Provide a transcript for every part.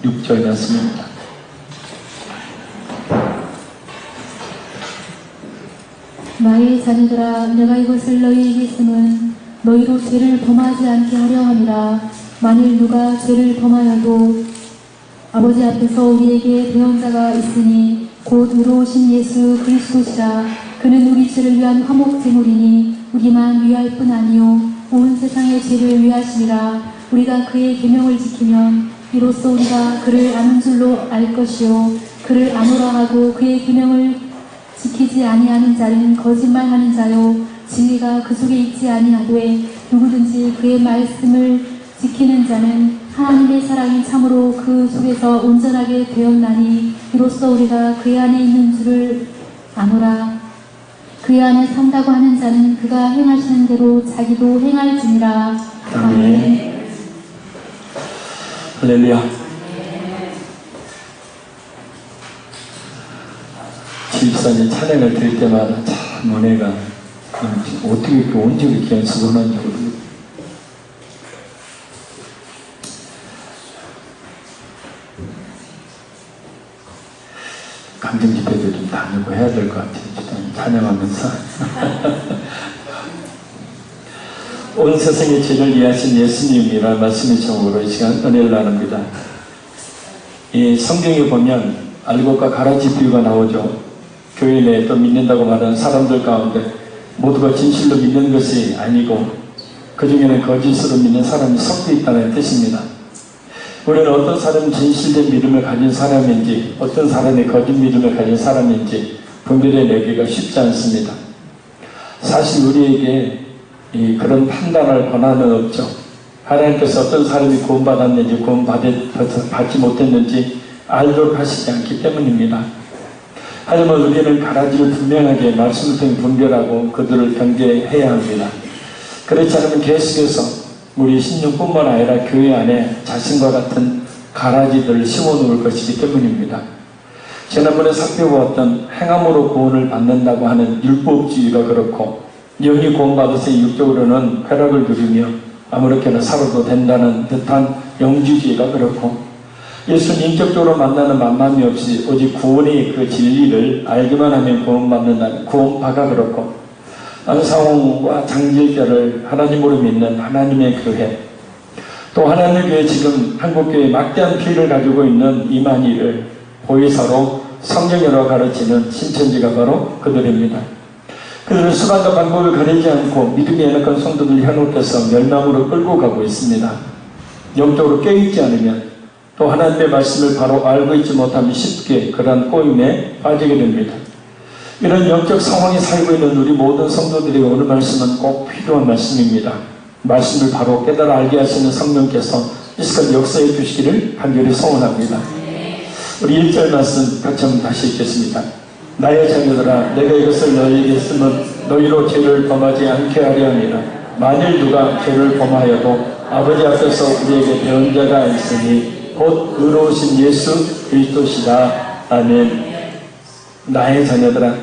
6절 말씀입니다. 나의 자녀들아, 내가 이것을 너희에게 쓰면 너희로 죄를 범하지 않게 하려 함이라. 만일 누가 죄를 범하여도 아버지 앞에서 우리에게 대언자가 있으니 곧 의로우신 예수 그리스도시라. 그는 우리 죄를 위한 화목제물이니 우리만 위할 뿐 아니요 온 세상의 죄를 위하시리라. 우리가 그의 계명을 지키면 이로써 우리가 그를 아는 줄로 알 것이요 그를 아노라 하고 그의 계명을 지키지 아니하는 자는 거짓말하는 자요 진리가 그 속에 있지 아니하되 누구든지 그의 말씀을 지키는 자는 하나님의 사랑이 참으로 그 속에서 온전하게 되었나니 이로써 우리가 그의 안에 있는 줄을 아노라. 그의 안에 산다고 하는 자는 그가 행하시는 대로 자기도 행할지니라. 아멘. 할렐루야. 집사님 찬양을 드릴 때마다 참 은혜가 어떻게 이렇게 언제 이렇게 연습을 하는지 모르겠어요. 감정 집회도 좀 다니고 해야 될 것 같아요. 찬양하면서. 온 세상의 죄를 이해하신 예수님이라는 말씀의 제목으로 이 시간 은혜를 나눕니다. 이 성경에 보면 알곡과 가라지 비유가 나오죠. 교회 내에 또 믿는다고 말하는 사람들 가운데 모두가 진실로 믿는 것이 아니고 그 중에는 거짓으로 믿는 사람이 섞여 있다는 뜻입니다. 우리는 어떤 사람이 진실된 믿음을 가진 사람인지 어떤 사람이 거짓 믿음을 가진 사람인지 분별해내기가 쉽지 않습니다. 사실 우리에게 그런 판단할 권한은 없죠. 하나님께서 어떤 사람이 구원받았는지 구원받지 못했는지 알도록 하시지 않기 때문입니다. 하지만 우리는 가라지를 분명하게 말씀을 통해 분별하고 그들을 경계해야 합니다. 그렇지 않으면 계속해서 우리 신령뿐만 아니라 교회 안에 자신과 같은 가라지들을 심어놓을 것이기 때문입니다. 지난번에 살펴보았던 행함으로 구원을 받는다고 하는 율법주의가 그렇고 영이 구원받아서 육적으로는 쾌락을 누리며 아무렇게나 살아도 된다는 듯한 영주주의가 그렇고 예수는 인격적으로 만나는 만남이 없이 오직 구원의 그 진리를 알기만 하면 구원받는다는 구원파가 그렇고 안상홍과 장질결을 하나님으로 믿는 하나님의 교회 또 하나님의 교회 지금 한국교회 막대한 피해를 가지고 있는 이만희를 보혜사로 성경으로 가르치는 신천지가 바로 그들입니다. 그들은 수단과 방법을 가리지 않고 믿음이 연약한 성도들 현혹해서 멸망으로 끌고 가고 있습니다. 영적으로 깨어있지 않으면 또 하나님의 말씀을 바로 알고 있지 못하면 쉽게 그러한 꼬임에 빠지게 됩니다. 이런 영적 상황에 살고 있는 우리 모든 성도들에게 오늘 말씀은 꼭 필요한 말씀입니다. 말씀을 바로 깨달아 알게 하시는 성령께서 이 시간 역사해 주시기를 간절히 소원합니다. 우리 1절 말씀 같이 한번 다시 읽겠습니다. 나의 자녀들아, 내가 이것을 너희에게 쓰면 너희로 죄를 범하지 않게 하려 함이라. 만일 누가 죄를 범하여도 아버지 앞에서 우리에게 배운 자가 있으니 곧 의로우신 예수 그리스도시다. 아멘. 나의 자녀들아,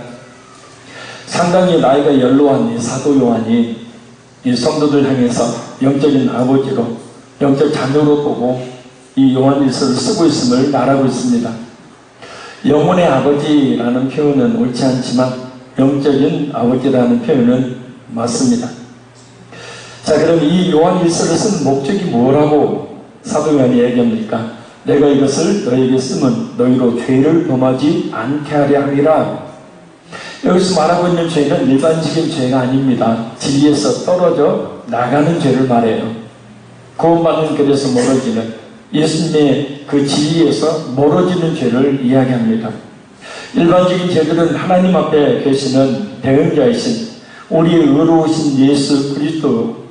상당히 나이가 연로한 이 사도 요한이 이 성도들 향해서 영적인 아버지로 영적 자녀로 보고 이 요한일서를 쓰고 있음을 말하고 있습니다. 영혼의 아버지라는 표현은 옳지 않지만 영적인 아버지라는 표현은 맞습니다. 자, 그럼 이 요한일서를 쓴 목적이 뭐라고 사도 요한이 얘기합니까? 내가 이것을 너희에게 쓰면 너희로 죄를 범하지 않게 하려 함이라. 여기서 말하고 있는 죄는 일반적인 죄가 아닙니다. 진리에서 떨어져 나가는 죄를 말해요. 구원받는 길에서 멀어지는 예수님의 그 진리에서 멀어지는 죄를 이야기합니다. 일반적인 죄들은 하나님 앞에 계시는 대응자이신 우리의 의로우신 예수 그리스도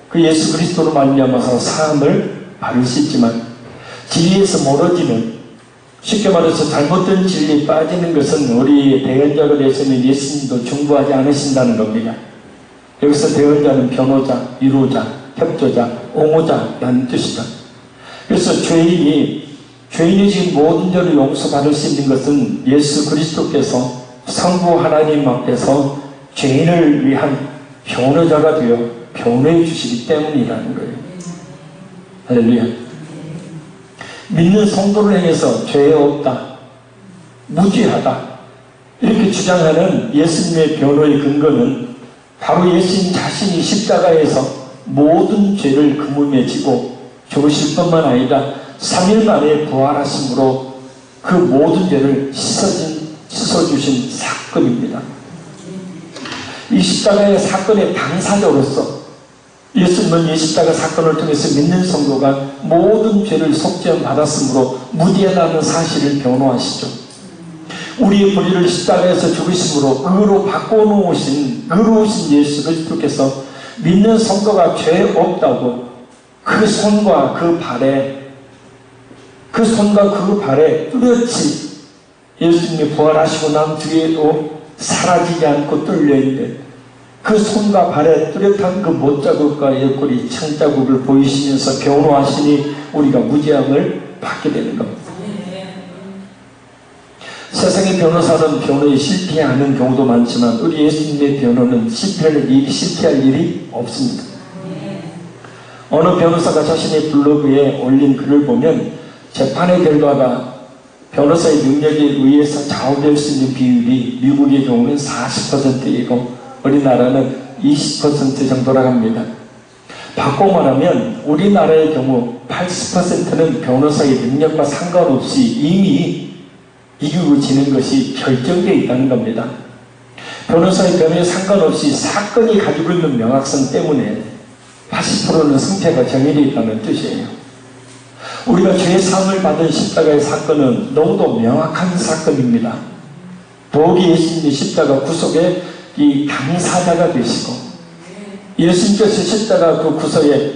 그 예수 그리스도로 말미암아서 사함을 받을 수 있지만 진리에서 멀어지는 쉽게 말해서 잘못된 진리에 빠지는 것은 우리의 대언자가 되시는 예수님도 중보하지 않으신다는 겁니다. 여기서 대언자는 변호자, 위로자, 협조자, 옹호자라는 뜻이다. 그래서 죄인이 지금 모든 죄를 용서받을 수 있는 것은 예수 그리스도께서 성부 하나님 앞에서 죄인을 위한 변호자가 되어 변호해 주시기 때문이라는 거예요. 할렐루야. 믿는 성도를 향해서 죄 없다, 무죄하다 이렇게 주장하는 예수님의 변호의 근거는 바로 예수님 자신이 십자가에서 모든 죄를 그 몸에 지고 죽으실 뿐만 아니라 3일 만에 부활하심으로 그 모든 죄를 씻어주신 사건입니다. 이 십자가의 사건의 당사자로서 예수님은 이 십자가 사건을 통해서 믿는 성도가 모든 죄를 속죄받았으므로 무죄하다는 사실을 변호하시죠. 우리의 불의를 십자가에서 죽으심으로 의로 바꿔놓으신 의로우신 예수 그리스도께서 믿는 성도가 죄 없다고 그 손과 그 발에 뚜렷이 예수님이 부활하시고 난 뒤에도 사라지지 않고 뚫려있는 그 손과 발에 뚜렷한 그 못자국과 옆구리 창자국을 보이시면서 변호하시니 우리가 무죄함을 받게 되는 겁니다. 세상의 변호사는 변호에 실패하는 경우도 많지만 우리 예수님의 변호는 실패할 일이 없습니다. 어느 변호사가 자신의 블로그에 올린 글을 보면 재판의 결과가 변호사의 능력에 의해서 좌우될 수 있는 비율이 미국의 경우는 40%이고 우리나라는 20% 정도라고 합니다. 바꿔 말하면 우리나라의 경우 80%는 변호사의 능력과 상관없이 이미 이기고 지는 것이 결정되어 있다는 겁니다. 변호사의 변호에 상관없이 사건이 가지고 있는 명확성 때문에 80%는 승패가 정해져 있다는 뜻이에요. 우리가 죄사함을 받은 십자가의 사건은 너무도 명확한 사건입니다. 더욱이 예수님이 십자가 구속의 이 당사자가 되시고 예수님께서 십자가 그 구속의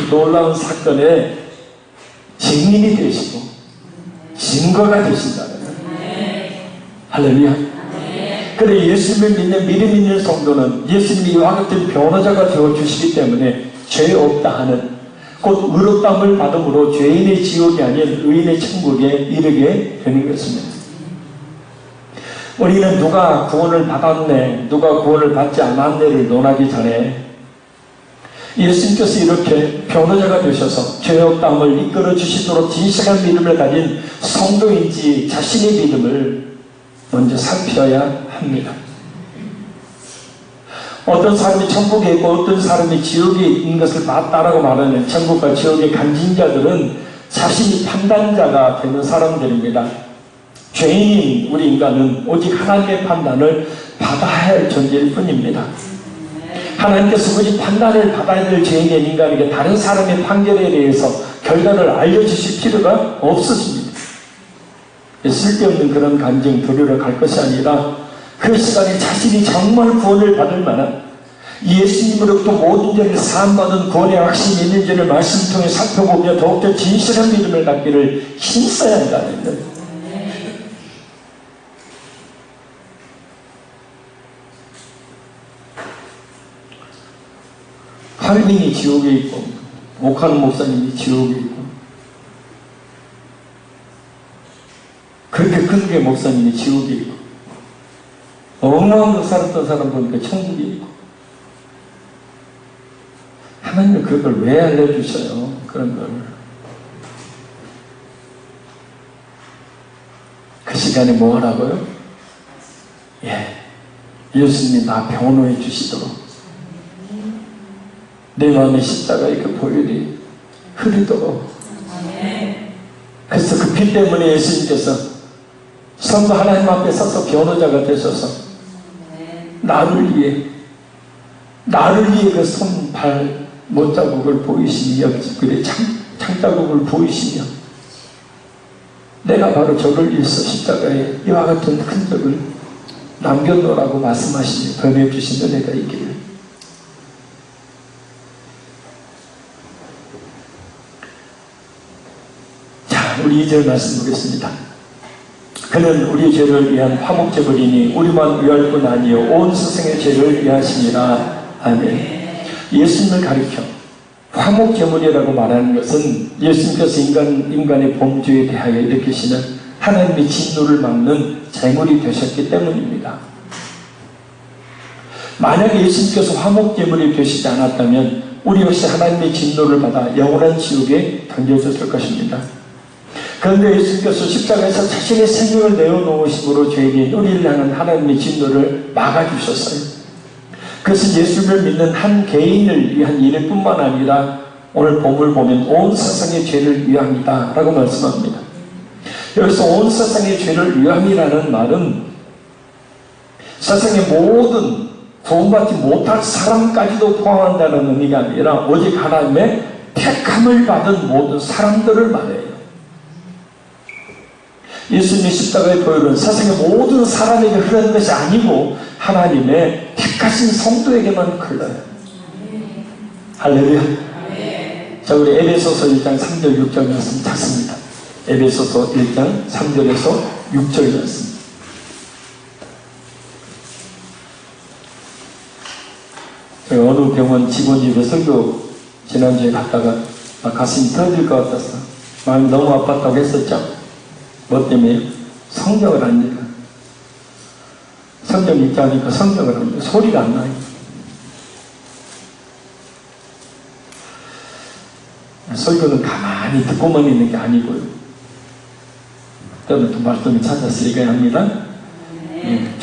놀라운 사건의 증인이 되시고 증거가 되신다는 거예요. 할렐루야. 그래 예수님을 믿는 믿음 있는 성도는 예수님이 이와 같은 변호자가 되어주시기 때문에 죄 없다 하는 곧 의롭다함을 받음으로 죄인의 지옥이 아닌 의인의 천국에 이르게 되는 것입니다. 우리는 누가 구원을 받았네 누가 구원을 받지 않았네를 논하기 전에 예수님께서 이렇게 변호자가 되셔서 죄 없다함을 이끌어 주시도록 진실한 믿음을 가진 성도인지 자신의 믿음을 먼저 살펴야 합니다. 어떤 사람이 천국에 있고 어떤 사람이 지옥에 있는 것을 맞다라고 말하는 천국과 지옥의 간진자들은 자신이 판단자가 되는 사람들입니다. 죄인인 우리 인간은 오직 하나님의 판단을 받아야 할 존재일 뿐입니다. 하나님께서 굳이 판단을 받아야 될 죄인인 인간에게 다른 사람의 판결에 대해서 결과를 알려주실 필요가 없으십니다. 쓸데없는 그런 간증 도리로 갈 것이 아니라 그 시간에 자신이 정말 구원을 받을 만한 예수님으로부터 모든 죄를 사함받은 구원의 확신이 있는지를 말씀 통해 살펴보며 더욱더 진실한 믿음을 갖기를 힘써야 한다는 거예요. 할민이 지옥에 있고 목하는 목사님이 지옥에 있고 그렇게 큰 게 목사님이 지옥에 있고 어마어마하게 살았던 사람 보니까 천국에 있고 하나님은 그걸 왜 알려주셔요? 그런 걸. 그 시간에 뭐 하라고요? 예수님이 나 변호해 주시도록 내 마음에 십자가 이렇게 보혈이 흐르도록. 그래서 그 피 때문에 예수님께서 성도 하나님 앞에 서서 변호자가 되셔서 나를 위해 그 손, 발, 못자국을 보이시니 옆집글에 창자국을 보이시며 내가 바로 저를 위해서 십자가에 이와 같은 흔적을 남겨놓으라고 말씀하시니 변호해 주신 은혜가 있기를. 우리 2절 말씀 보겠습니다. 그는 우리 죄를 위한 화목제물이니 우리만 위할 뿐 아니요 온 세상의 죄를 위하시니라. 아멘. 예수님을 가리켜 화목제물이라고 말하는 것은 예수님께서 인간의 범죄에 대하여 일으키시는 하나님의 진노를 막는 제물이 되셨기 때문입니다. 만약에 예수님께서 화목제물이 되시지 않았다면 우리 역시 하나님의 진노를 받아 영원한 지옥에 던져졌을 것입니다. 그런데 예수께서 십자가에서 자신의 생명을 내어놓으심으로 저에게 우리를 향한 하나님의 진노를 막아주셨어요. 그것은 예수를 믿는 한 개인을 위한 일일 뿐만 아니라 오늘 본문을 보면 온 세상의 죄를 위함이다 라고 말씀합니다. 여기서 온 세상의 죄를 위함이라는 말은 세상의 모든 구원받지 못할 사람까지도 포함한다는 의미가 아니라 오직 하나님의 택함을 받은 모든 사람들을 말해요. 예수님의 십자가의 보혈은 세상의 모든 사람에게 흐르는 것이 아니고 하나님의 택하신 성도에게만 흘러요. 할렐루야. 자, 우리 에베소서 1장 3절 6절 말씀 찾습니다. 에베소서 1장 3절에서 6절 말씀. 어느 병원 직원이 설교 지난주에 갔다가 가슴이 터질 것 같았어. 마음이 너무 아팠다고 했었죠. 뭐 때문에? 성경을 안 읽어. 성경 읽지 않으니까 성경을 안 읽어. 소리가 안 나요. 설교는 가만히 듣고만 있는 게 아니고요. 때로는 또 말씀을 찾아서 읽어야 합니다.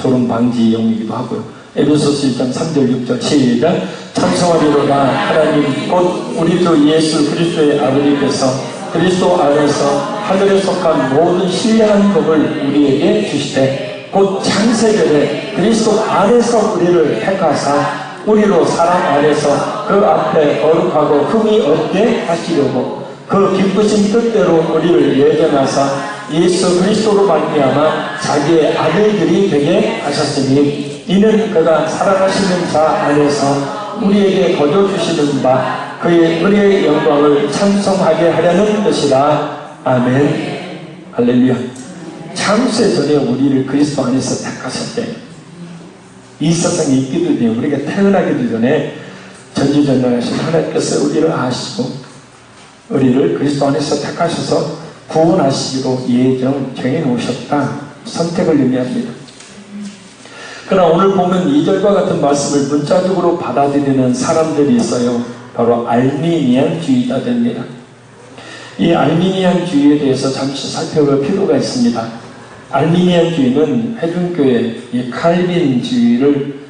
졸음 방지용이기도 하고요. 에베소서 1장 3절 6절 시작. 찬송하리로다 하나님 곧 우리 주 예수 그리스도의 아버지께서 그리스도 안에서 하늘에 속한 모든 신령한 복을 우리에게 주시되 곧 창세전에 그리스도 안에서 우리를 택하사 우리로 사랑 안에서 그 앞에 거룩하고 흠이 없게 하시려고 그 기쁘신 뜻대로 우리를 예정하사 예수 그리스도로 말미암아 자기의 아들들이 되게 하셨으니 이는 그가 사랑하시는 자 안에서 우리에게 거둬주시는 바 그의 은혜의 영광을 찬송하게 하려는 것이라. 아멘. 할렐루야. 창세 전에 우리를 그리스도 안에서 택하셨대. 이 세상에 있기도 전에 우리가 태어나기도 전에 전지전능하신 하나님께서 우리를 아시고 우리를 그리스도 안에서 택하셔서 구원하시기로 예정 정해놓으셨다. 선택을 의미합니다. 그러나 오늘 보면 2절과 같은 말씀을 문자적으로 받아들이는 사람들이 있어요. 바로 알미니안주의자들입니다. 이 알미니안주의에 대해서 잠시 살펴볼 필요가 있습니다. 알미니안주의는 회중교회 이 칼빈주의를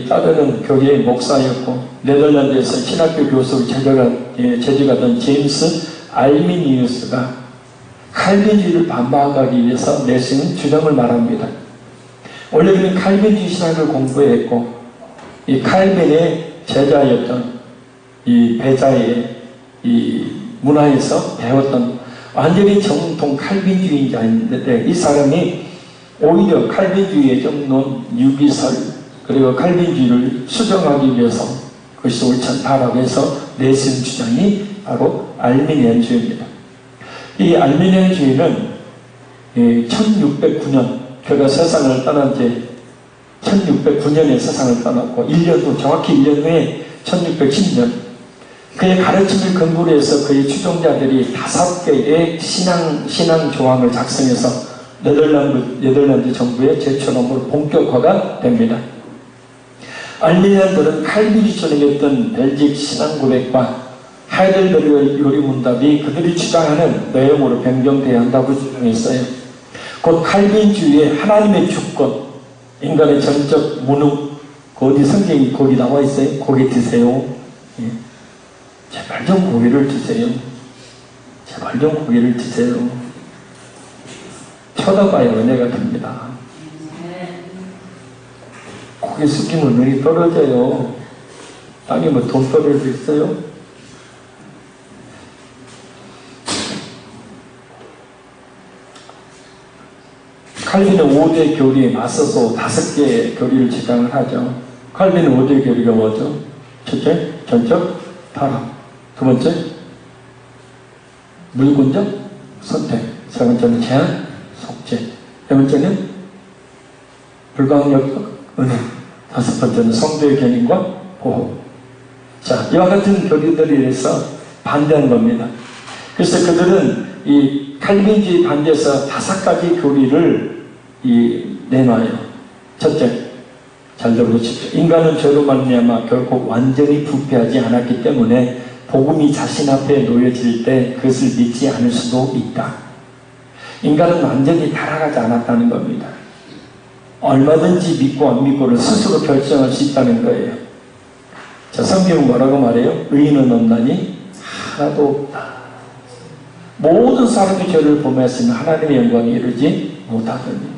따르는 교회의 목사였고 네덜란드에서 신학교 교수로 재직하던 제임스 알미니우스가 칼빈주의를 반박하기 위해서 내세운 주장을 말합니다. 원래 그는 칼빈주의 신학을 공부했고 이 칼빈의 제자였던 이 배자의 이 문화에서 배웠던 완전히 정통 칼빈주의자인데 이 사람이 오히려 칼빈주의의 정론 유기설 그리고 칼빈주의를 수정하기 위해서 그것이 옳지 않다라고 해서 내세운 주장이 바로 알미니안주의입니다. 이 알미니안주의는 1609년 그가 세상을 떠난 지 1609년에 세상을 떠났고 1년 후 정확히 1년 후에 1610년 그의 가르침을 근거로 해서 그의 추종자들이 5개의 신앙 조항을 작성해서 네덜란드 정부에 제출함으로 본격화가 됩니다. 알미니안들은 칼빈이 전행했던 벨직 신앙 고백과 하이델베르의 요리문답이 그들이 주장하는 내용으로 변경돼야 한다고 주장했어요. 곧 칼빈주의의 하나님의 주권, 인간의 전적 무능, 어디 성경이 거기 나와 있어요. 고기 드세요. 예. 제발 좀 고기를 드세요. 제발 좀 고기를 드세요. 쳐다봐야 은혜가 됩니다. 고기 숙이면 눈이 떨어져요. 땅에 뭐 돈벌이도 있어요? 칼빈은 5대 교리에 맞서서 5개의 교리를 주장을 하죠. 칼빈은 5대 교리가 뭐죠? 첫째, 전적 타락. 두 번째, 물군적 선택. 세 번째는 제한, 속죄. 네 번째는 불가항력적 은혜. 다섯 번째는 성도의 견인과 보호. 자, 이와 같은 교리들에 대해서 반대하는 겁니다. 그래서 그들은 이 칼빈주의 반대해서 5가지 교리를 내놔요. 첫째, 잘 들어보십시오. 인간은 죄로 말미암아 결코 완전히 부패하지 않았기 때문에 복음이 자신 앞에 놓여질 때 그것을 믿지 않을 수도 있다. 인간은 완전히 타락하지 않았다는 겁니다. 얼마든지 믿고 안 믿고를 스스로 결정할 수 있다는 거예요. 자, 성경은 뭐라고 말해요? 의인은 없나니 하나도 없다. 모든 사람이 죄를 범하였으면 하나님의 영광에 이르지 못하더니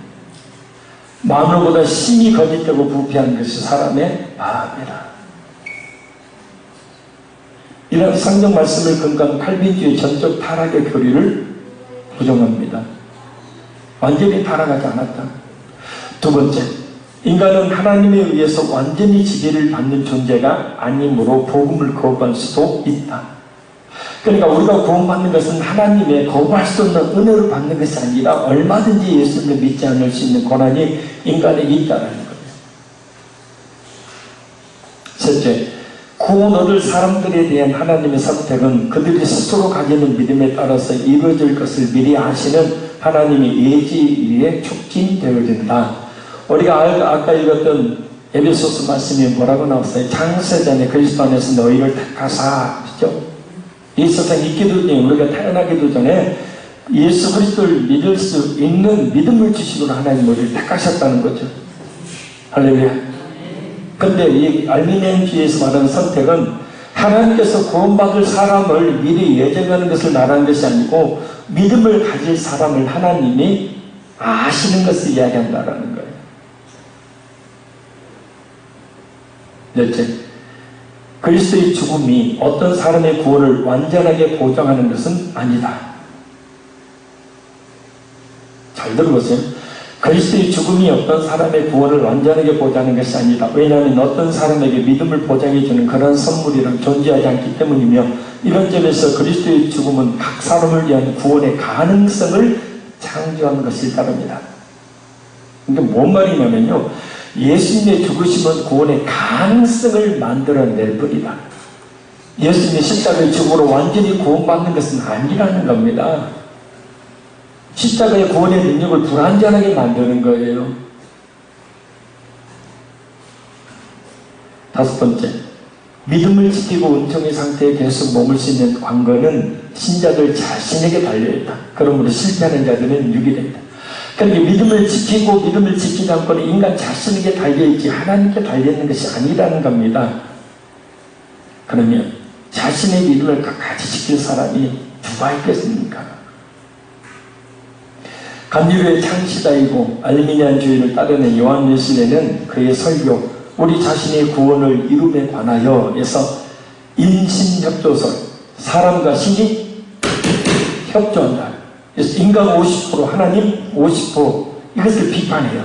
마음보다 심히 거짓되고 부패한 것이 사람의 마음이라. 이런 성경 말씀을 근거한 칼빈주의 전적 타락의 교리를 부정합니다. 완전히 타락하지 않았다. 두 번째, 인간은 하나님에 의해서 완전히 지배를 받는 존재가 아니므로 복음을 거부할 수도 있다. 그러니까 우리가 구원받는 것은 하나님의 거부할 수 없는 은혜를 받는 것이 아니라 얼마든지 예수님을 믿지 않을 수 있는 권한이 인간에게 있다는 거예요. 셋째, 구원 얻을 사람들에 대한 하나님의 선택은 그들이 스스로 가지는 믿음에 따라서 이루어질 것을 미리 아시는 하나님의 예지에 촉진되어진다. 우리가 아까 읽었던 에베소서 말씀이 뭐라고 나왔어요? 창세전에 그리스도 안에서 너희를 택하사, 그렇죠? 이 세상에 있기도 전에, 우리가 태어나기도 전에 예수 그리스도를 믿을 수 있는 믿음을 주시고 하나님 우리를 택하셨다는 거죠. 할렐루야. 근데 이 알미니안주의에서 말하는 선택은 하나님께서 구원받을 사람을 미리 예정하는 것을 말하는 것이 아니고 믿음을 가질 사람을 하나님이 아시는 것을 이야기한다는 거예요. 넷째, 그리스도의 죽음이 어떤 사람의 구원을 완전하게 보장하는 것은 아니다. 잘 들어보세요. 그리스도의 죽음이 어떤 사람의 구원을 완전하게 보장하는 것이 아니다. 왜냐하면 어떤 사람에게 믿음을 보장해주는 그런 선물이란 존재하지 않기 때문이며, 이런 점에서 그리스도의 죽음은 각 사람을 위한 구원의 가능성을 창조한 것을 따릅니다. 이게 뭔 말이냐면요, 예수님의 죽으심은 구원의 가능성을 만들어낼 뿐이다. 예수님의 십자가의 죽음으로 완전히 구원받는 것은 아니라는 겁니다. 십자가의 구원의 능력을 불완전하게 만드는 거예요. 다섯 번째, 믿음을 지키고 은총의 상태에 계속 머물 수 있는 관건은 신자들 자신에게 달려있다. 그러므로 실패하는 자들은 유기된다. 그러니까 믿음을 지키고 믿음을 지키지 않고는 인간 자신에게 달려있지 하나님께 달려있는 것이 아니라는 겁니다. 그러면 자신의 믿음을 끝까지 지킬 사람이 누가 있겠습니까? 감리교의 창시자이고 알미니안주의를 따르는 요한 웨슬레는 그의 설교 우리 자신의 구원을 이룸에 관하여에서 인신협조설, 사람과 신이 협조한다. 그래서 인간 50%, 하나님 50% 이것을 비판해요.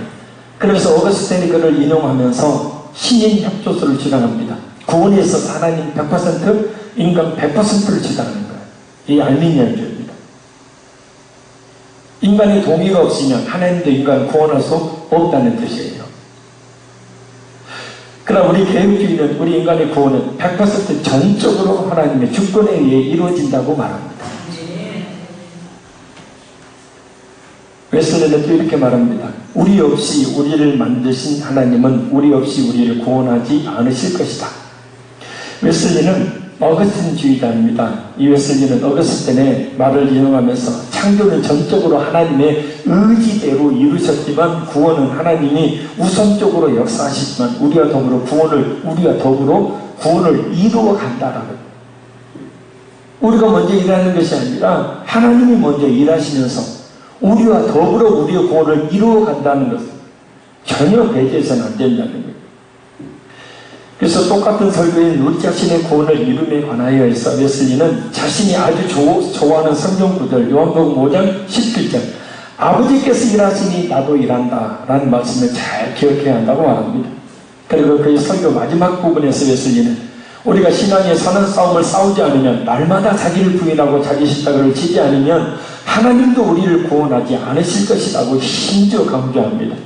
그래서 어거스틴이 그를 인용하면서 신인 협조서를 주장합니다. 구원에 있어서 하나님 100%, 인간 100%를 주장하는 거예요. 이 알미니안주의입니다. 인간의 동의가 없으면 하나님도 인간을 구원할 수 없다는 뜻이에요. 그러나 우리 개혁주의는 우리 인간의 구원은 100% 전적으로 하나님의 주권에 의해 이루어진다고 말합니다. 웨슬레는 또 이렇게 말합니다. 우리 없이 우리를 만드신 하나님은 우리 없이 우리를 구원하지 않으실 것이다. 웨슬레는 어거스틴주의자입니다. 이 웨슬레는 어거스틴의 말을 인용하면서 창조는 전적으로 하나님의 의지대로 이루셨지만 구원은 하나님이 우선적으로 역사하시지만 우리와 더불어 구원을 이루어 간다라고. 우리가 먼저 일하는 것이 아니라 하나님이 먼저 일하시면서 우리와 더불어 우리의 구원을 이루어 간다는 것은 전혀 배제해서는 안 된다는 거예요. 그래서 똑같은 설교인 우리 자신의 구원을 이룸에 관하여 해서 웨슬리는 자신이 아주 좋아하는 성경 구절 요한복음 5장 17절 아버지께서 일하시니 나도 일한다 라는 말씀을 잘 기억해야 한다고 말합니다. 그리고 그의 설교 마지막 부분에서 웨슬리는 우리가 신앙의 선한 싸움을 싸우지 않으면 날마다 자기를 부인하고 자기 십자가를 지지 않으면 하나님도 우리를 구원하지 않으실 것이라고 힘주어 강조합니다.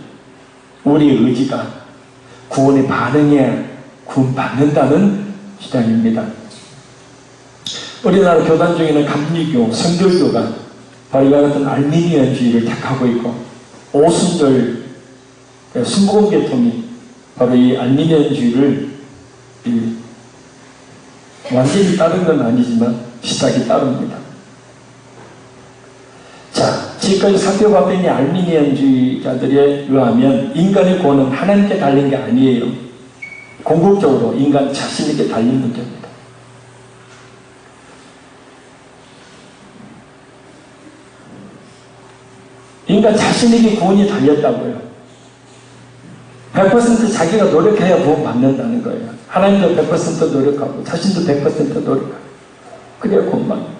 우리의 의지가 구원에 반응해야 구원받는다는 주장입니다. 우리나라 교단 중에는 감리교, 성결교가 바로 이와 같은 알미니안주의를 택하고 있고 오순절 순복음 계통이 바로 이 알미니안주의를 완전히 따른 건 아니지만 비슷하게 따릅니다. 자, 지금까지 살펴봤던 이 알미니안주의자들에 의하면 인간의 구원은 하나님께 달린 게 아니에요. 궁극적으로 인간 자신에게 달린 문제입니다. 인간 자신에게 구원이 달렸다고요. 100% 자기가 노력해야 구원 받는다는 거예요. 하나님도 100% 노력하고 자신도 100% 노력하고 그래야 구원 받는 거예요.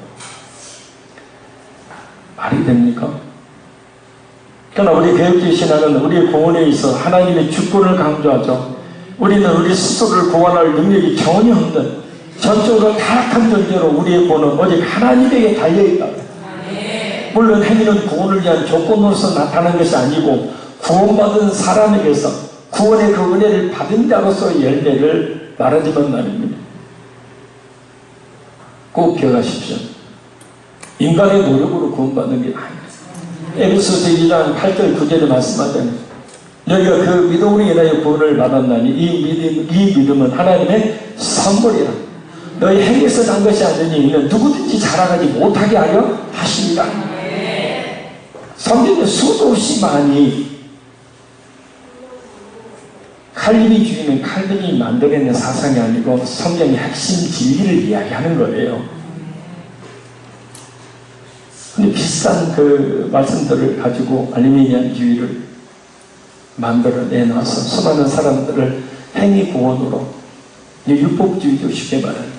말이 됩니까? 그러나 우리 개혁주의 신앙은 우리의 구원에 있어 하나님의 주권을 강조하죠. 우리는 우리 스스로를 구원할 능력이 전혀 없는 전적으로 타락한 존재로 우리의 구원은 오직 하나님에게 달려있다. 물론 행위는 구원을 위한 조건으로서 나타난 것이 아니고 구원받은 사람에게서 구원의 그 은혜를 받은 자로서의 열매를 말하지만 말입니다. 꼭 기억하십시오. 인간의 노력으로 구원받는 게 아닙니다. 에베소서 2장 8절 9절에 말씀하잖아요. 너희가 그 믿음으로 인하여 구원을 받았나니 이 믿음은 하나님의 선물이라. 너희 행위에서 난 것이 아니니 이는 누구든지 자랑하지 못하게 하려 하십니다. 성경에 수도 없이 많이 칼빈주의는 칼빈이 만들어낸 사상이 아니고 성경의 핵심 진리를 이야기하는 거예요. 근데 비슷한 그 말씀들을 가지고 알미니안주의를 만들어내놔서 수많은 사람들을 행위 구원으로 율법주의도 쉽게 말해요.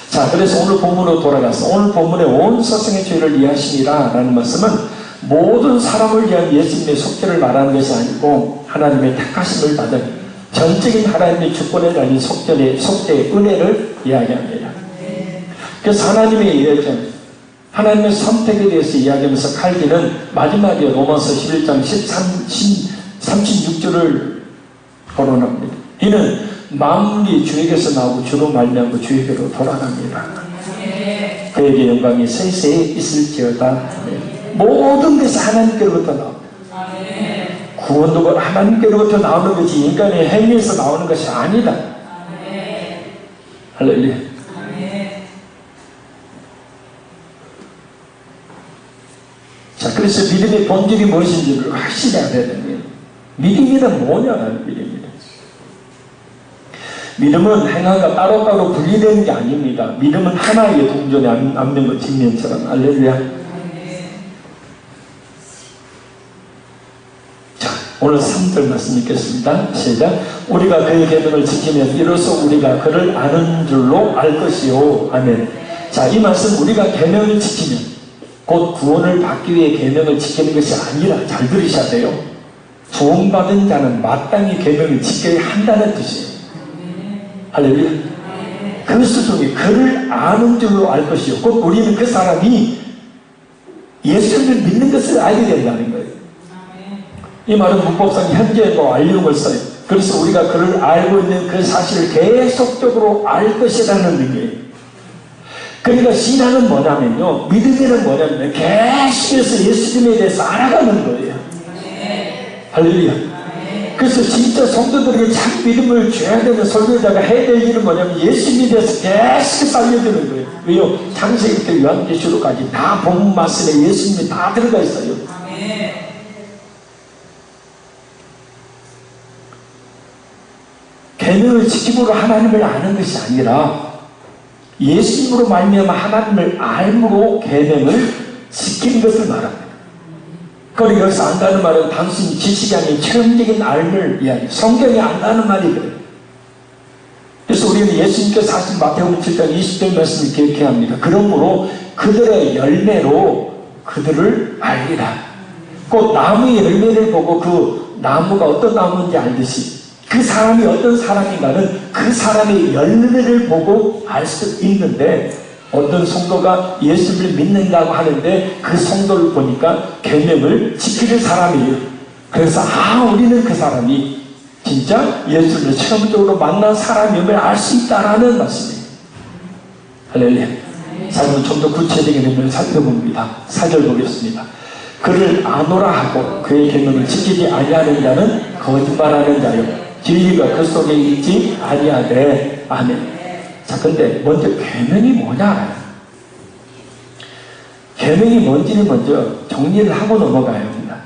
자, 그래서 오늘 본문으로 돌아가서 오늘 본문의 온 세상의 죄를 이해하시니라 라는 말씀은 모든 사람을 위한 예수님의 속죄를 말하는 것이 아니고 하나님의 택하심을 받은 전적인 하나님의 주권에 달린 속죄의 은혜를 이야기합니다. 그래서 하나님의 예정, 하나님의 선택에 대해서 이야기하면서 칼빈은 마지막에 로마서 11장 36절을 거론합니다. 이는 만물이 주에게서 나오고 주로 말미암고 주에게로 돌아갑니다. 그에게 영광이 세세에 있을지어다. 모든 것이 하나님께로부터 나옵니다. 구원도 하나님께로부터 나오는 것이 인간의 행위에서 나오는 것이 아니다. 할렐루야. 자, 그래서 믿음의 본질이 무엇인지를 확실해야 되는 거예요. 믿음이란 뭐냐는 믿음입니다. 믿음은 행함과 따로따로 분리되는 게 아닙니다. 믿음은 하나의 동전에 앉는 것 뒷면처럼. 할렐루야. 자, 오늘 3절 말씀 읽겠습니다. 시작. 우리가 그의 계명을 지키면 이로써 우리가 그를 아는 줄로 알 것이요. 아멘. 자, 이 말씀 우리가 계명을 지키면 곧 구원을 받기 위해 계명을 지키는 것이 아니라 잘 들으셔야 돼요. 구원받은 자는 마땅히 계명을 지켜야 한다는 뜻이에요. 할렐루야. 그 수중에 그를 아는 줄로 알 것이요. 곧 우리는 그 사람이 예수를 믿는 것을 알게 된다는 거예요. 이 말은 문법상 현재로 알림을 써요. 그래서 우리가 그를 알고 있는 그 사실을 계속적으로 알 것이라는 의미예요. 그러니까 신앙은 뭐냐면요, 믿음이란 뭐냐면 계속해서 예수님에 대해서 알아가는 거예요. 할렐루야. 그래서 진짜 성도들에게 참 믿음을 줘야 되는 설교자가 해야 될 일은 뭐냐면 예수님에 대해서 계속해서 알려주는 거예요. 왜요? 창세기부터 요한계시록까지 다 본 말씀에 예수님이 다 들어가 있어요. 계명을 지킴으로 하나님을 아는 것이 아니라 예수님으로 말미암아 하나님을 알므로 계명을 지키는 것을 말합니다. 그리고 여기서 안다는 말은 단순히 지식이 아닌 체험적인 알을 이야기해요. 성경이 안다는 말이 그래요. 그래서 우리는 예수님께서 하신 마태복음 7장 20절 말씀을 기억해야 합니다. 그러므로 그들의 열매로 그들을 알리라. 곧 나무의 열매를 보고 그 나무가 어떤 나무인지 알듯이 그 사람이 어떤 사람인가는 그 사람의 열매를 보고 알 수 있는데, 어떤 성도가 예수를 믿는다고 하는데 그 성도를 보니까 계명을 지키는 사람이에요. 그래서 우리는 그 사람이 진짜 예수를 체험적으로 만난 사람임을 알 수 있다라는 말씀이에요. 할렐루야. 삶을 좀 더 구체적인 의미를 살펴봅니다. 4절 보겠습니다. 그를 아노라 하고 그의 계명을 지키지 아니하는 자는 거짓말하는 자요 진리가 그 속에 있지 아니하되. 아멘. 자, 근데 먼저 계명이 뭐냐 알아요. 계명이 뭔지는 먼저 정리를 하고 넘어가야 합니다.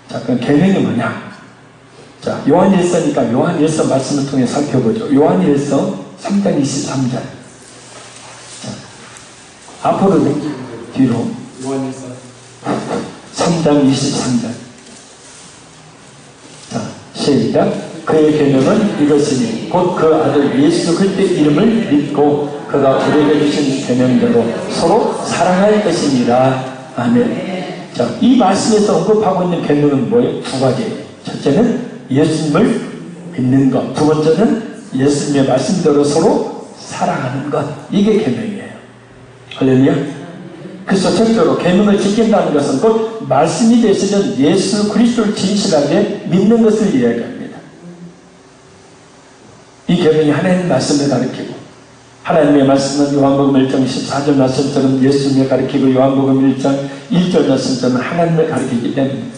자, 그럼 계명이 뭐냐? 자, 요한일서니까 요한일서 말씀을 통해 살펴보죠. 요한일서 3장 23절. 자, 앞으로 뒤로. 요한일서 3장 23절. 자, 시작. 그의 계명은 이것이니 곧 그 아들 예수 그리스도의 이름을 믿고 그가 우리에게 주신 계명대로 서로 사랑할 것이니라. 아멘. 자, 이 말씀에서 언급하고 있는 계명은 뭐예요? 두 가지예요. 첫째는 예수님을 믿는 것, 두 번째는 예수님의 말씀대로 서로 사랑하는 것. 이게 계명이에요. 할렐루야. 그래서 첫째로 계명을 지킨다는 것은 곧 말씀이 되시는 예수 그리스도를 진실하게 믿는 것을 이야기합니다. 이 계명이 하나님의 말씀을 가리키고 하나님의 말씀은 요한복음 1장 14절 말씀처럼 예수님을 가리키고 요한복음 1장 1절 말씀처럼 하나님을 가리키기 때문에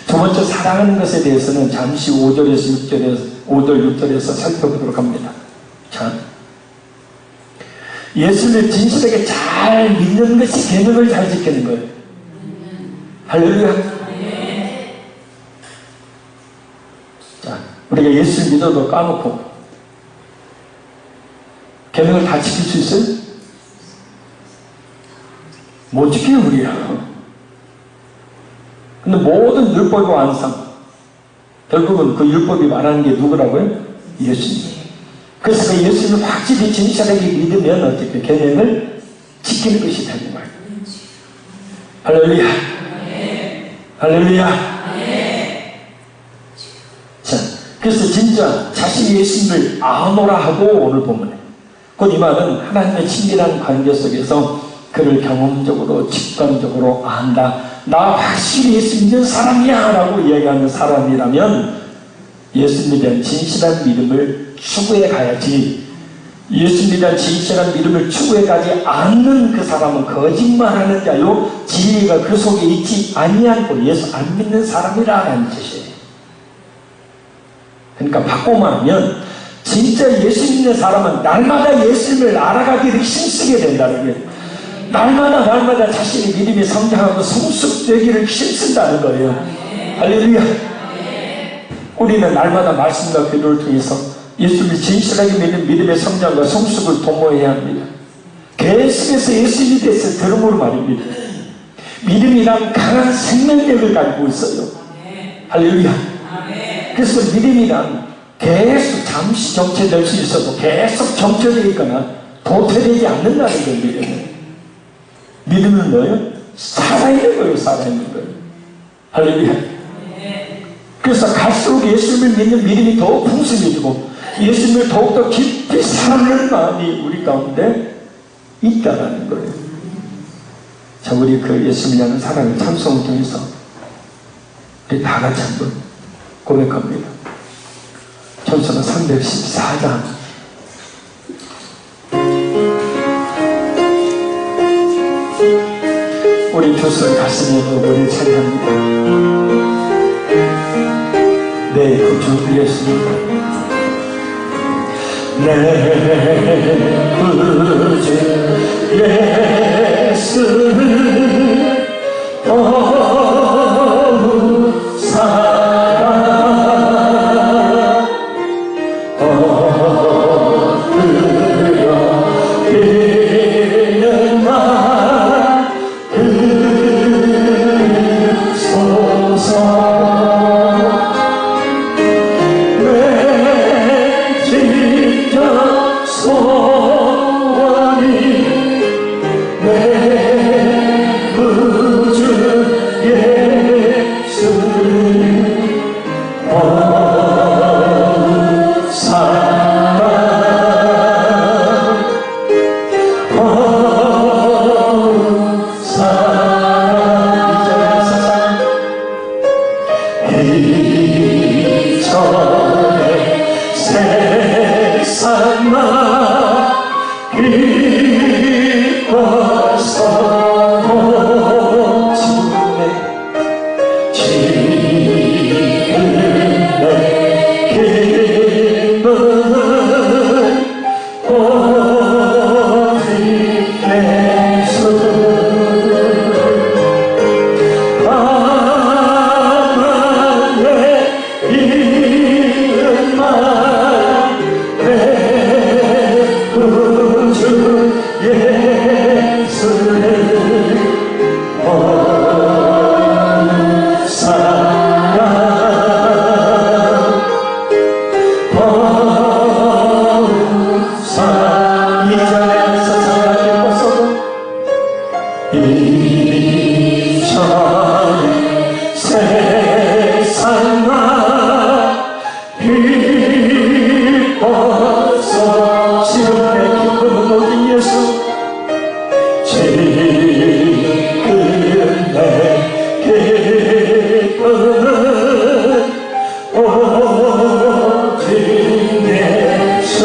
두 번째 사랑하는 것에 대해서는 잠시 5절 6절에서 살펴보도록 합니다. 자, 예수를 진실하게 잘 믿는 것이 계명을 잘 지키는 거예요. 할렐루야. 자, 우리가 예수를 믿어도 까놓고 계명을 다 지킬 수 있어요? 못 지켜요, 우리야. 근데 모든 율법의 완성, 결국은 그 율법이 말하는 게 누구라고요? 예수님. 그래서 그 예수님을 확실히 진실하게 믿으면 어떻게 계명을 지키는 것이 되는 거예요. 할렐루야. 할렐루야. 자, 그래서 진짜 자신이 예수님을 아노라 하고 오늘 보면 곧 이 말은 하나님의 친밀한 관계 속에서 그를 경험적으로 직관적으로 안다. 나 확실히 예수 믿는 사람이야 라고 이야기하는 사람이라면 예수님에 대한 진실한 믿음을 추구해 가야지. 예수님에 대한 진실한 믿음을 추구해 가지 않는 그 사람은 거짓말하는 자요 진리가 그 속에 있지 아니하고 예수 안 믿는 사람이라는 뜻이에요. 그러니까 바꿔 말하면 진짜 예수 믿는 사람은 날마다 예수님을 알아가기를 힘쓰게 된다는 거예요. 날마다 자신의 믿음이 성장하고 성숙되기를 힘쓴다는 거예요. 할렐루야. 우리는 날마다 말씀과 기도를 통해서 예수를 진실하게 믿는 믿음의 성장과 성숙을 도모해야 합니다. 계속해서 예수님이 대해서 들음으로 말입니다. 믿음이란 강한 생명력을 가지고 있어요. 할렐루야. 그래서 믿음이란 계속 잠시 정체될 수 있어도 계속 정체되어 있거나 도태되지 않는다는 거예요. 믿음은. 믿음은 뭐예요? 살아있는 거예요. 살아있는 거예요. 할렐루야. 그래서 갈수록 예수님을 믿는 믿음이 더욱 풍성해지고 예수님을 더욱더 깊이 사랑하는 마음이 우리 가운데 있다는 거예요. 자, 우리 그 예수님을 향한 사랑의 찬송을 통해서 우리 다 같이 한번 고백합니다. 찬송가 314장. 우리 두 손 가슴에 머리를 찬양합니다. 내 구주 예수님, 내 구주 예수를 더욱 사랑 소원이 내 천천히 세상아 기뻐서 지금의 기쁨은 오직 예수 지금 내 기쁨은 오직 예수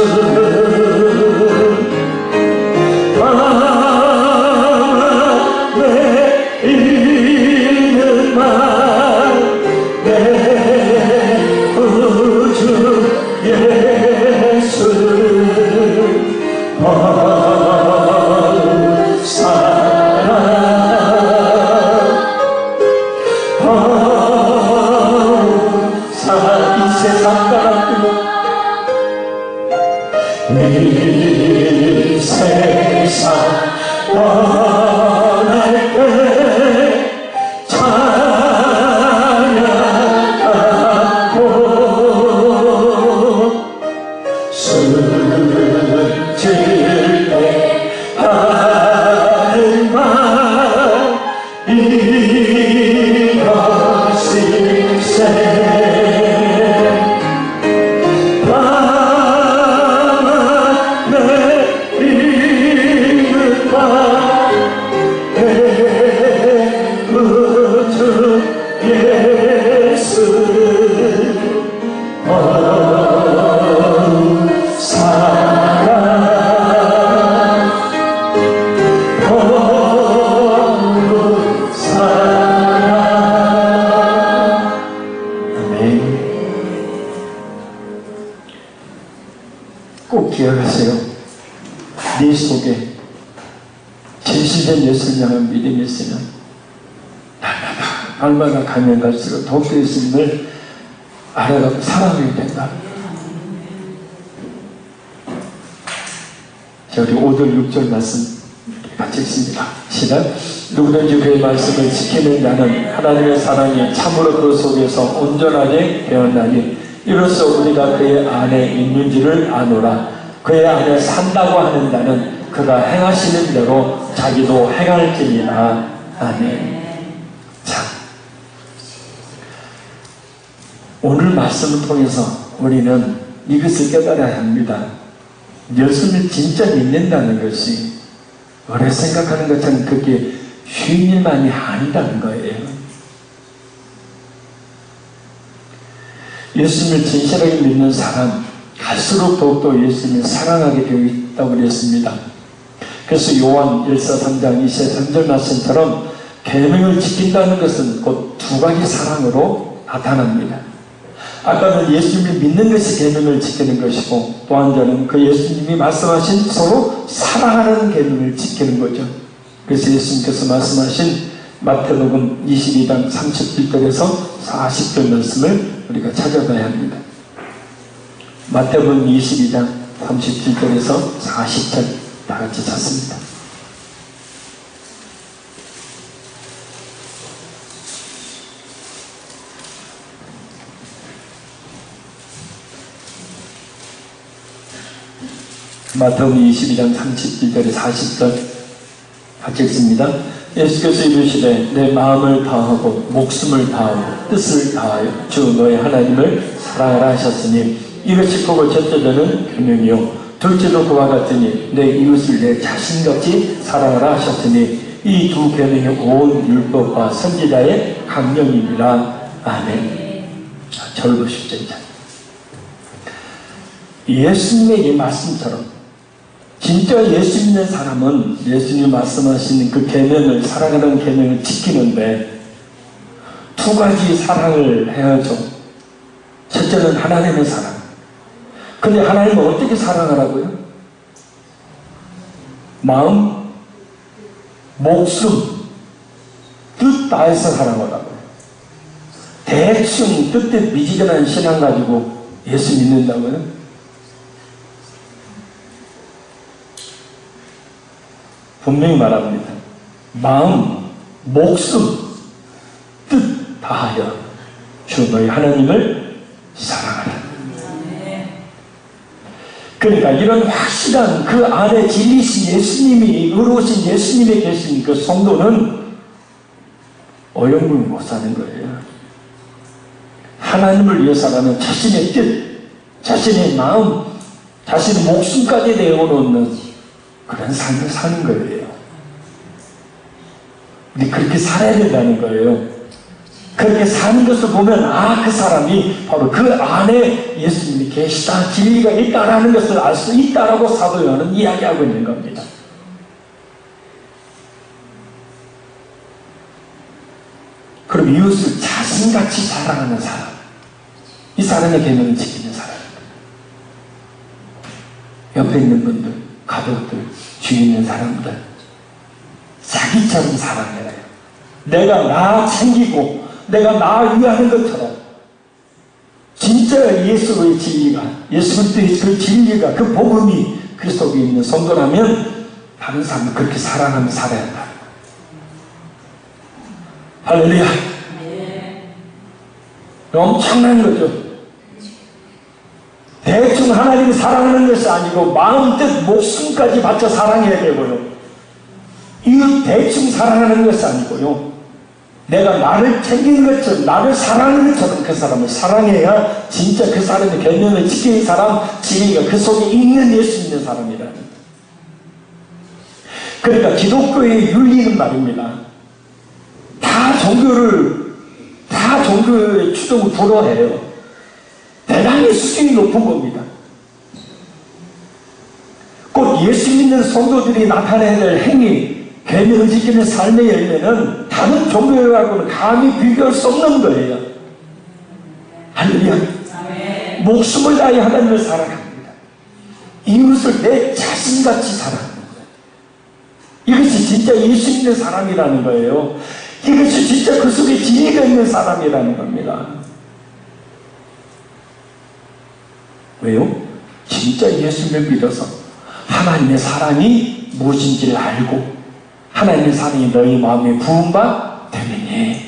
이 세상 떠날 때 찬양하고 숨질 때 하는 말 이것일세 꼭 기억하세요. 네 속에 진실된 예수를 향한 믿음이 있으면 날마다 가면 갈수록 더욱더 예수님을 알아가고 사랑하게 된다. 자, 우리 5절 6절 말씀 같이 읽습니다. 시작. 누구든지 그의 말씀을 지키는 자는 하나님의 사랑이 참으로 그 속에서 온전하게 되었나니 이로써 우리가 그의 안에 있는지를 아노라. 그의 안에 산다고 하는 자는 그가 행하시는 대로 자기도 행할지니라. 아멘. 자, 오늘 말씀을 통해서 우리는 이것을 깨달아야 합니다. 예수를 진짜 믿는다는 것이 우리가 생각하는 것처럼 그게 쉬운 일만이 아니다는 거예요. 예수님을 진실하게 믿는 사람 갈수록 더욱더 예수님을 사랑하게 되어 있다고 그랬습니다. 그래서 요한 1서 3장 23절 말씀처럼 계명을 지킨다는 것은 곧 두 가지 사랑으로 나타납니다. 아까는 예수님을 믿는 것이 계명을 지키는 것이고 또 한 자는 그 예수님이 말씀하신 서로 사랑하는 계명을 지키는 거죠. 그래서 예수님께서 말씀하신 마태복음 22장 31절에서 40절 말씀을 우리가 찾아봐야 합니다. 마태복음 22장 37절에서 40절 다 같이 찾습니다. 마태복음 22장 37절에 40절 같이 읽습니다. 예수께서 이르시되 내 마음을 다하고 목숨을 다하고 뜻을 다하여 주 너의 하나님을 사랑하라 하셨으니 이것이 크고 첫째는 계명이요 둘째도 그와 같으니 내 이웃을 내 자신같이 사랑하라 하셨으니 이 두 계명이 온 율법과 선지자의 강령이니라. 아멘. 저를 보십시오. 예수님의 이 말씀처럼 진짜 예수 믿는 사람은 예수님 말씀하시는 그 계명을 사랑하는 계명을 지키는데 두 가지 사랑을 해야죠. 첫째는 하나님의 사랑. 근데 하나님은 어떻게 사랑하라고요? 마음, 목숨, 뜻 다해서 사랑하라고요. 대충 뜻뜻 미지근한 신앙 가지고 예수 믿는다고요? 분명히 말합니다. 마음, 목숨, 뜻 다하여 주 너희 하나님을 사랑하라. 그러니까 이런 확실한 그 안에 진리신 예수님이 의로우신 예수님이 계신 그 성도는 오염물 못 사는 거예요. 하나님을 위해 살아는 자신의 뜻, 자신의 마음, 자신의 목숨까지 내어놓는 그런 삶을 사는 거예요. 우리 그렇게 살아야 된다는 거예요. 그렇게 사는 것을 보면 그 사람이 바로 그 안에 예수님이 계시다, 진리가 있다라는 것을 알 수 있다라고 사도 요한은 이야기하고 있는 겁니다. 그럼 이웃을 자신같이 사랑하는 사람, 이 사람의 계명을 지키는 사람. 옆에 있는 분들, 가족들, 주위에 있는 사람들 자기처럼 사랑해야 해요. 내가 나 챙기고 내가 나 위하는 것처럼 진짜 예수의 진리가, 예수 그리스도의 그 진리가, 그 복음이 그 속에 있는 성도라면 다른 사람을 그렇게 사랑하며 살아야 한다. 할렐루야. 엄청난 거죠. 대충 하나님을 사랑하는 것이 아니고 마음, 뜻, 목숨까지 바쳐 사랑해야 되고요. 이웃 대충 사랑하는 것이 아니고요. 내가 나를 챙기는 것처럼, 나를 사랑하는 것처럼 그 사람을 사랑해야 진짜 그 사람의 계명을 지키는 사람, 진리가 그 속에 있는 예수 믿는 사람이라는. 그러니까 기독교의 윤리는 말입니다. 다 종교의 추종을 불허해요. 대단히 수준이 높은 겁니다. 곧 예수 믿는 성도들이 나타내야 될 행위, 계명을 지키는 삶의 열매는 다른 종교하고는 감히 비교할 수 없는 거예요. 할렐루야. 목숨을 다해 하나님을 사랑합니다. 이웃을 내 자신같이 사랑합니다. 이것이 진짜 예수 믿는 사람이라는 거예요. 이것이 진짜 그 속에 진리가 있는 사람이라는 겁니다. 왜요? 진짜 예수님을 믿어서 하나님의 사랑이 무엇인지를 알고 하나님의 사랑이 너희 마음에 부은바 되느니,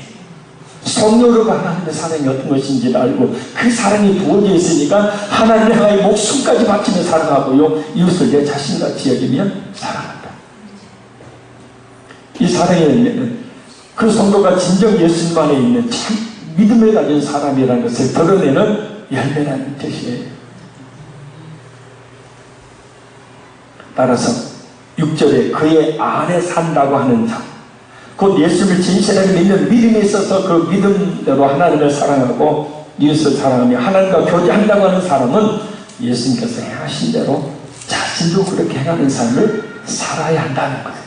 성령으로 하나님의 사랑이 어떤 것인지를 알고 그 사랑이 부어져 있으니까 하나님을 향하여 목숨까지 바치며 사랑하고요, 이웃을 내 자신같이 여기면 사랑한다. 이 사랑의 열매는 그 성도가 진정 예수님 안에 있는 참 믿음을 가진 사람이라는 것을 드러내는 열매라는 뜻이에요. 따라서 6절에 그의 안에 산다고 하는 자, 곧 예수를 진실하게 믿는 믿음에 있어서 그 믿음대로 하나님을 사랑하고 이웃을 사랑하며 하나님과 교제한다고 하는 사람은 예수님께서 행하신 대로 자신도 그렇게 행하는 삶을 살아야 한다는 거예요.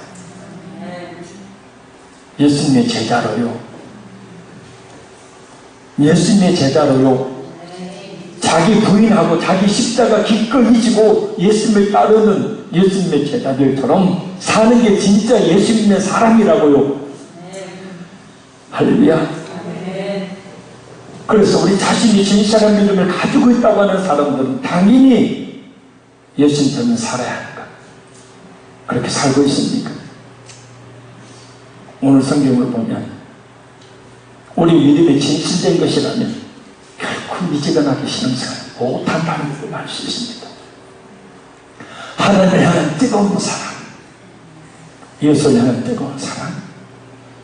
예수님의 제자로요, 자기 부인하고 자기 십자가 기꺼이 지고 예수님을 따르는 예수님의 제자들처럼 사는 게 진짜 예수 믿는 사람이라고요. 할렐루야. 그래서 우리 자신이 진실한 믿음을 가지고 있다고 하는 사람들은 당연히 예수님처럼 살아야 합니다. 그렇게 살고 있습니까? 오늘 성경을 보면 우리 믿음이 진실된 것이라면 결코 미지근하게 신앙생활 못한다는 걸 알 수 있습니다. 하나님을 향한 뜨거운 사랑, 예수를 향한 뜨거운 사랑,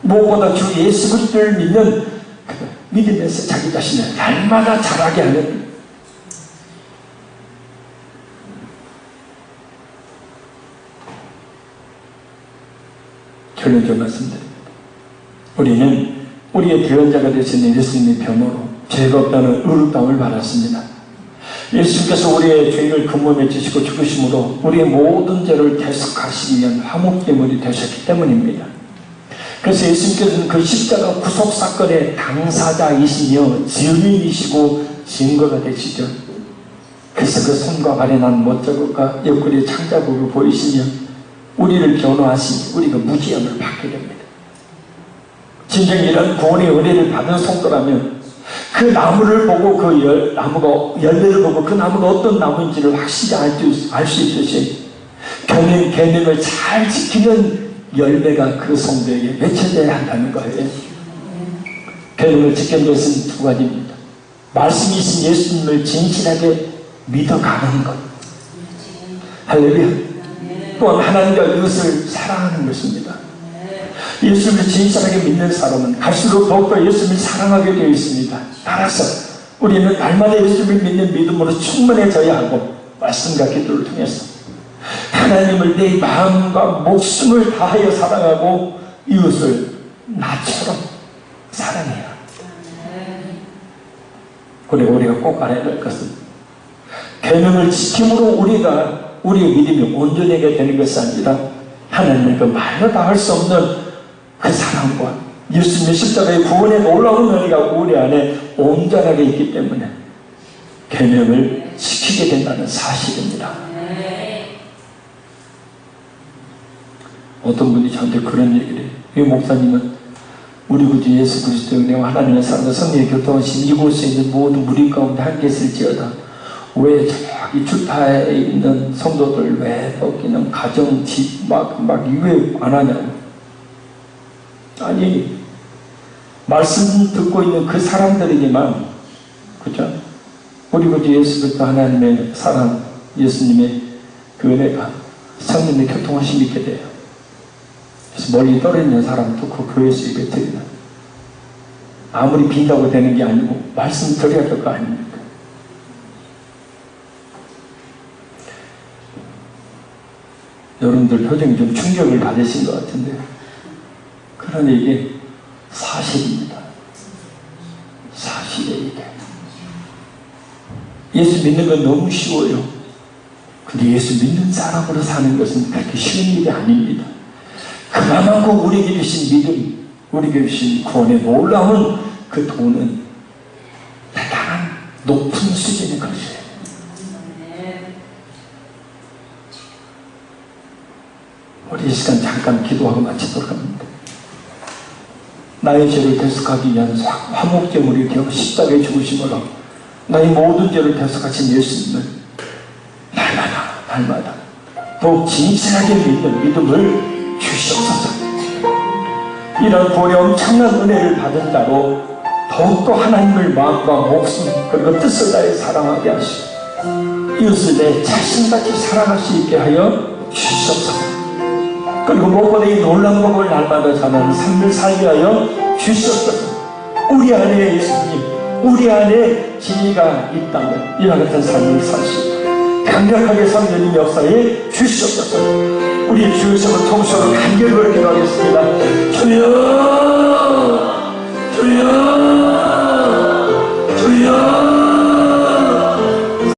무엇보다 주 예수 그리스도를 믿는 그 믿음에서 자기 자신을 날마다 자라게 하는, 결론적으로 말씀드립니다. 우리는 우리의 대언자가 되시는 예수님의 변호로 죄가 없다는 의롭다함을 받았습니다. 예수님께서 우리의 죄를 근본에 지시고 죽으심으로 우리의 모든 죄를 대속하시기 위한 화목제물이 되셨기 때문입니다. 그래서 예수님께서는 그 십자가 구속사건의 당사자이시며 증인이시고 증거가 되시죠. 그래서 그 손과 발에 난 못자국과 옆구리의 창자국을 보이시며 우리를 변호하시니 우리가 무지함을 받게 됩니다. 진정 이런 구원의 은혜를 받은 성도라면 그 나무를 보고 그 나무가 열매를 보고 그 나무가 어떤 나무인지를 확실히 알 수 있듯이 계명을 잘 지키는 열매가 그 성도에게 맺혀져야 한다는 거예요. 계명을 지키는 것은 두 가지입니다. 말씀이신 예수님을 진실하게 믿어가는 것, 할렐루야. 또한 하나님과 이웃을 사랑하는 것입니다. 예수님을 진실하게 믿는 사람은 갈수록 더욱더 예수님을 사랑하게 되어 있습니다. 따라서 우리는 날마다 예수님을 믿는 믿음으로 충만해져야 하고 말씀과 기도를 통해서 하나님을 내 마음과 목숨을 다하여 사랑하고 이웃을 나처럼 사랑해야 합니다. 그리고 우리가 꼭 알아야 될 것은 계명을 지킴으로 우리의 믿음이 온전하게 되는 것이 아니라 하나님을 그 말로 다 할 수 없는 그 사랑과 예수님의 십자가의 구원의 놀라운 은혜가 우리 안에 온전하게 있기 때문에 계명을 지키게 된다는 사실입니다. 어떤 분이 저한테 그런 얘기를 해요. 이 목사님은 우리 구주 예수 그리스도의 은혜와 하나님의 사랑과 성령의 교통하심 이곳에 있는 모든 무리 가운데 함께 있을지어다. 왜 저기 주타에 있는 성도들 왜 꺾이는 가정 집 막 이외 안 하냐고. 아니 말씀 듣고 있는 그 사람들에게만 그죠? 우리 구주 예수 그리스도 하나님의 사랑 예수님의 그 은혜가 성령의 교통하심이 있게 돼요. 그래서 멀리 떨어지는 사람도 그 교회에서 입에 드리는 아무리 빈다고 되는 게 아니고 말씀 드려야 될 거 아닙니까? 여러분들 표정이 좀 충격을 받으신 것 같은데요. 그러나 이게 사실입니다. 사실이에요 이게. 예수 믿는 건 너무 쉬워요. 근데 예수 믿는 사람으로 사는 것은 그렇게 쉬운 일이 아닙니다. 그만하고 우리에게 주신 믿음, 우리에게 주신 구원의 놀라운 그 돈은 대단한 높은 수준의 것이에요. 우리 이 시간 잠깐 기도하고 마치도록 합니다. 나의 죄를 대속하기 위한 화목제물이 되어 십자가에 죽으심으로 나의 모든 죄를 대속하신 예수님을 날마다 더욱 진실하게 믿는 믿음을 주시옵소서. 이런 구원의 엄청난 은혜를 받은 자로 더욱더 하나님을 마음과 목숨 그리고 뜻을 다해 사랑하게 하시고 이웃을 내 자신같이 사랑할 수 있게 하여 주시옵소서. 그리고 무엇보다 이 놀라운 복을 날마다 전하는 삶을 살게 하여 주시옵소서. 우리 안에 예수님, 우리 안에 진리가 있다면 이와 같은 삶을 살 수 있고 강력하게 성령님 역사에 주시옵소서. 우리 주여서 통수로 간절히 기도하겠습니다. 주여